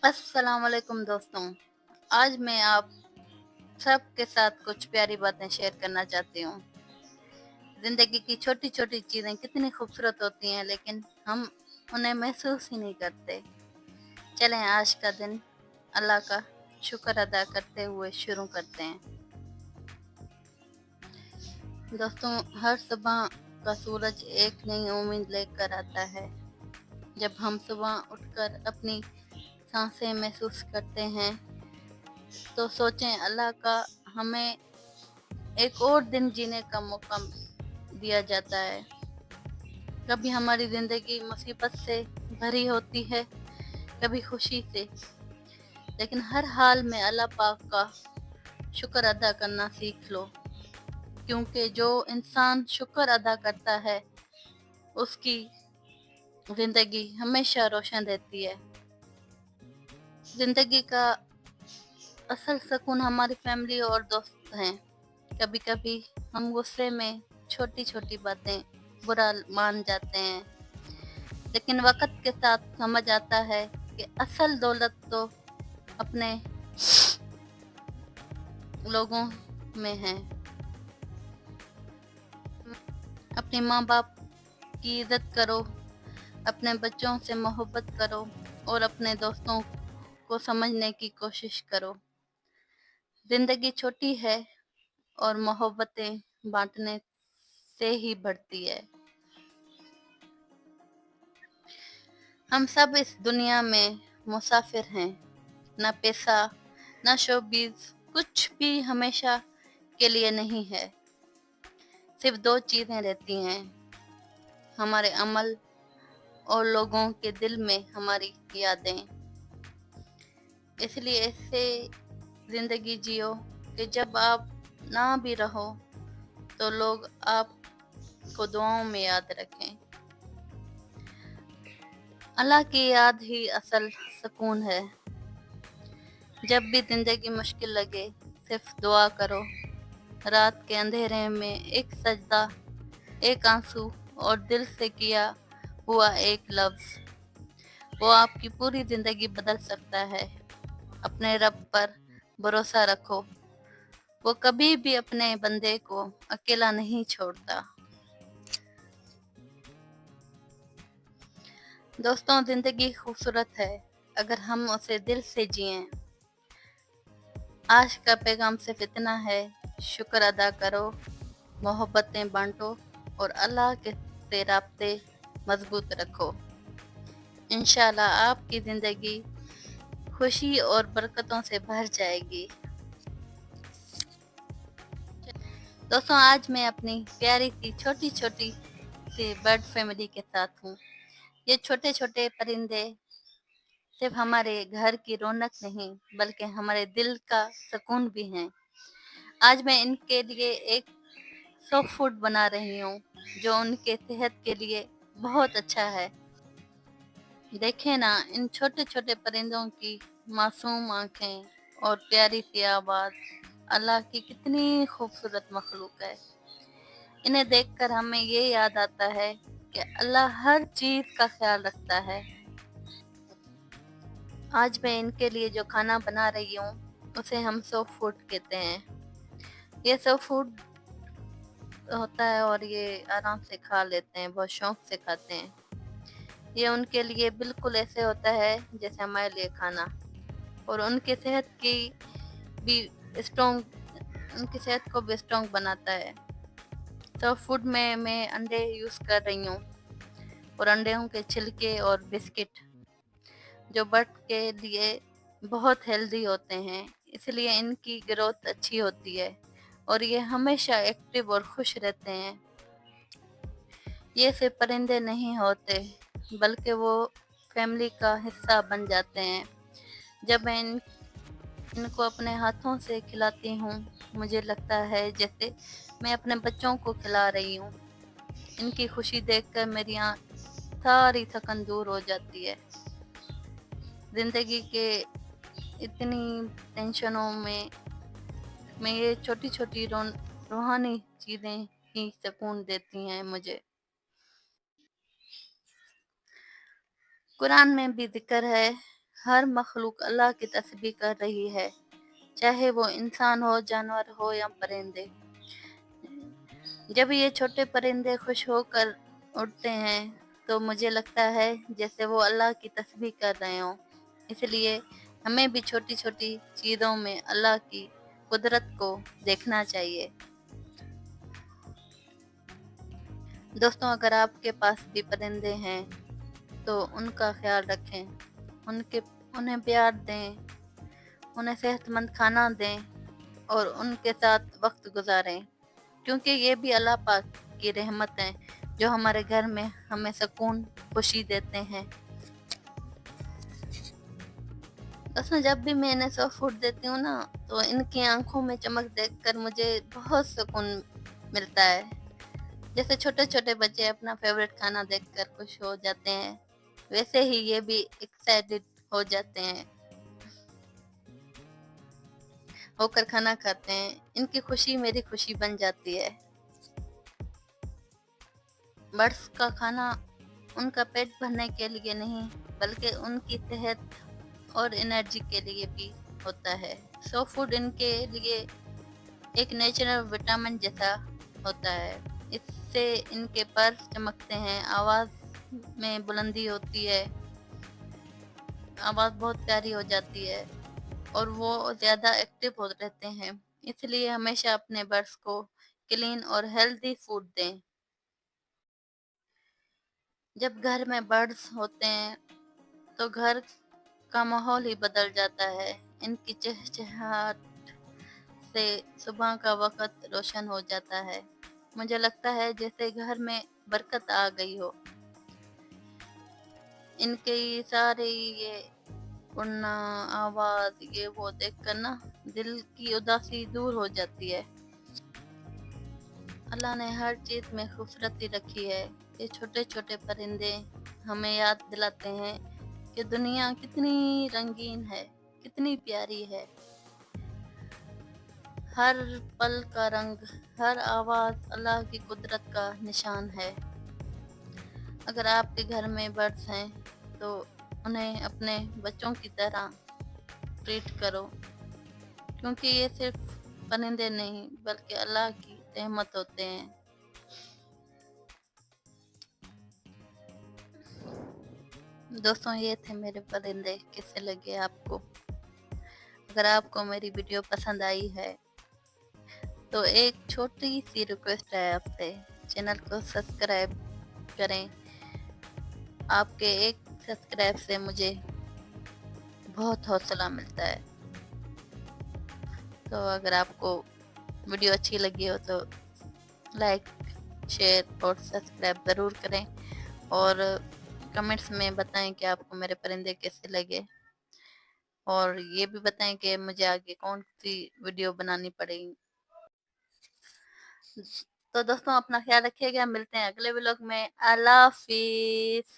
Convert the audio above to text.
अस्सलाम वालेकुम दोस्तों। आज मैं आप सबके साथ कुछ प्यारी बातें शेयर करना चाहती हूँ। ज़िंदगी की छोटी-छोटी चीज़ें कितनी खूबसूरत होती हैं, लेकिन हम उन्हें महसूस ही नहीं करते। चलें आज का दिन अल्लाह का शुक्र अदा करते हुए शुरू करते हैं। दोस्तों, हर सुबह का सूरज एक नई उम्मीद लेकर आता है। जब हम सुबह उठकर अपनी सांसें महसूस करते हैं, तो सोचें अल्लाह का हमें एक और दिन जीने का मौका दिया जाता है। कभी हमारी ज़िंदगी मुसीबत से भरी होती है, कभी खुशी से, लेकिन हर हाल में अल्लाह पाक का शुक्र अदा करना सीख लो, क्योंकि जो इंसान शुक्र अदा करता है, उसकी ज़िंदगी हमेशा रोशन रहती है। ज़िंदगी का असल सुकून हमारी फैमिली और दोस्त हैं। कभी-कभी हम गुस्से में छोटी-छोटी बातें बुरा मान जाते हैं, लेकिन वक़्त के साथ समझ आता है कि असल दौलत तो अपने लोगों में है। अपने माँ-बाप की इज़्ज़त करो, अपने बच्चों से मोहब्बत करो और अपने दोस्तों को समझने की कोशिश करो। ज़िंदगी छोटी है और मोहब्बतें बाँटने से ही बढ़ती है। हम सब इस दुनिया में मुसाफिर हैं। ना पैसा, ना शोबिज़, कुछ भी हमेशा के लिए नहीं है। सिर्फ 2 चीज़ें रहती हैं, हमारे अमल और लोगों के दिल में हमारी यादें। इसलिए ऐसे ज़िंदगी जियो कि जब आप ना भी रहो, तो लोग आपको दुआओं में याद रखें। अल्लाह की याद ही असल सुकून है। जब भी ज़िंदगी मुश्किल लगे, सिर्फ दुआ करो। रात के अंधेरे में एक सजदा, एक आंसू और दिल से किया हुआ एक लफ्ज़, वो आपकी पूरी ज़िंदगी बदल सकता है। अपने रब पर भरोसा रखो, वो कभी भी अपने बंदे को अकेला नहीं छोड़ता। दोस्तों, ज़िंदगी खूबसूरत है अगर हम उसे दिल से जिएं। आज का पैगाम सिर्फ इतना है, शुक्र अदा करो, मोहब्बतें बांटो और अल्लाह के से राब्ते मजबूत रखो। इंशाल्लाह आपकी ज़िंदगी खुशी और बरकतों से भर जाएगी। दोस्तों, आज मैं अपनी प्यारी सी छोटी-छोटी सी बर्ड फैमिली के साथ हूँ। ये छोटे-छोटे परिंदे सिर्फ हमारे घर की रौनक नहीं, बल्कि हमारे दिल का सुकून भी हैं। आज मैं इनके लिए एक सॉफ्ट फूड बना रही हूँ, जो उनके सेहत के लिए बहुत अच्छा है। देखें ना, इन छोटे-छोटे परिंदों की मासूम आँखें और प्यारी सी आवाज़, अल्लाह की कितनी खूबसूरत मखलूक है। इन्हें देखकर हमें ये याद आता है कि अल्लाह हर चीज़ का ख्याल रखता है। आज मैं इनके लिए जो खाना बना रही हूँ, उसे हम सॉफ्ट फूड कहते हैं। ये सॉफ्ट फूड होता है और ये आराम से खा लेते हैं, बहुत शौक से खाते हैं। ये उनके लिए बिल्कुल ऐसे होता है जैसे हमारे लिए खाना, और उनकी सेहत की भी स्ट्रॉन्ग उनकी सेहत को भी स्ट्रॉन्ग बनाता है। सॉफ्ट फूड में मैं अंडे यूज़ कर रही हूँ और अंडों के छिलके और बिस्किट, जो बर्ड के लिए बहुत हेल्दी होते हैं, इसलिए इनकी ग्रोथ अच्छी होती है और ये हमेशा एक्टिव और खुश रहते हैं। ये सिर्फ परिंदे नहीं होते, बल्कि वो फैमिली का हिस्सा बन जाते हैं। जब मैं इनको अपने हाथों से खिलाती हूँ, मुझे लगता है जैसे मैं अपने बच्चों को खिला रही हूँ। इनकी खुशी देखकर मेरी सारी थकन दूर हो जाती है। ज़िंदगी के इतनी टेंशनों में ये छोटी-छोटी रूहानी चीज़ें ही सुकून देती हैं मुझे। कुरान में भी ज़िक्र है, ہر مخلوق اللہ کی تسبیح کر رہی ہے، چاہے وہ انسان ہو، جانور ہو یا پرندے۔ جب یہ چھوٹے پرندے خوش ہو کر اڑتے ہیں تو مجھے لگتا ہے جیسے وہ اللہ کی تسبیح کر رہے ہوں۔ اس لیے ہمیں بھی چھوٹی چھوٹی چیزوں میں اللہ کی قدرت کو دیکھنا چاہیے۔ دوستوں، اگر آپ کے پاس بھی پرندے ہیں تو ان کا خیال رکھیں، انہیں پیار دیں، انہیں صحت مند کھانا دیں اور ان کے ساتھ وقت گزاریں، کیونکہ یہ بھی اللہ پاک کی رحمت ہیں جو ہمارے گھر میں ہمیں سکون، خوشی دیتے ہیں۔ دوستوں، جب بھی میں انہیں سافٹ فوڈ دیتی ہوں نا تو ان کی آنکھوں میں چمک دیکھ کر مجھے بہت سکون ملتا ہے۔ جیسے چھوٹے چھوٹے بچے اپنا فیوریٹ کھانا دیکھ کر خوش ہو جاتے ہیں، ویسے ہی یہ بھی ایکسائٹڈ ہو جاتے ہیں، ہو کر کھانا کھاتے ہیں۔ ان کی خوشی میری خوشی بن جاتی ہے۔ برڈس کا کھانا ان کا پیٹ بھرنے کے لیے نہیں بلکہ ان کی صحت اور انرجی کے لیے بھی ہوتا ہے۔ سافٹ فوڈ ان کے لیے ایک نیچرل وٹامن جیسا ہوتا ہے۔ اس سے ان کے پر چمکتے ہیں، آواز میں بلندی ہوتی ہے، آواز بہت پیاری ہو جاتی ہے اور وہ زیادہ ایکٹیو ہو رہتے ہیں۔ اس لیے ہمیشہ اپنے برڈس کو کلین اور ہیلدی فوڈ دیں۔ جب گھر میں برڈس ہوتے ہیں تو گھر کا ماحول ہی بدل جاتا ہے۔ ان کی چہچہاہٹ سے صبح کا وقت روشن ہو جاتا ہے۔ مجھے لگتا ہے جیسے گھر میں برکت آ گئی ہو۔ ان کی سارے یہ اڑنا، آواز، یہ وہ دیکھ کر نا دل کی اداسی دور ہو جاتی ہے۔ اللہ نے ہر چیز میں خوبصورتی رکھی ہے۔ یہ چھوٹے چھوٹے پرندے ہمیں یاد دلاتے ہیں کہ دنیا کتنی رنگین ہے، کتنی پیاری ہے۔ ہر پل کا رنگ، ہر آواز اللہ کی قدرت کا نشان ہے۔ اگر آپ کے گھر میں برڈس ہیں تو انہیں اپنے بچوں کی طرح ٹریٹ کرو، کیونکہ یہ صرف پرندے نہیں بلکہ اللہ کی رحمت ہوتے ہیں۔ دوستوں، یہ تھے میرے پرندے، کیسے لگے آپ کو؟ اگر آپ کو میری ویڈیو پسند آئی ہے تو ایک چھوٹی سی ریکویسٹ ہے آپ سے، چینل کو سبسکرائب کریں۔ آپ کے ایک سبسکرائب سے مجھے بہت حوصلہ ملتا ہے۔ تو اگر آپ کو ویڈیو اچھی لگی ہو تو لائک، شیئر اور سبسکرائب ضرور کریں، اور کمنٹس میں بتائیں کہ آپ کو میرے پرندے کیسے لگے، اور یہ بھی بتائیں کہ مجھے آگے کون سی ویڈیو بنانی پڑے گی۔ تو دوستوں، اپنا خیال رکھیے گا، ملتے ہیں اگلے ولاگ میں۔ اللہ حافظ۔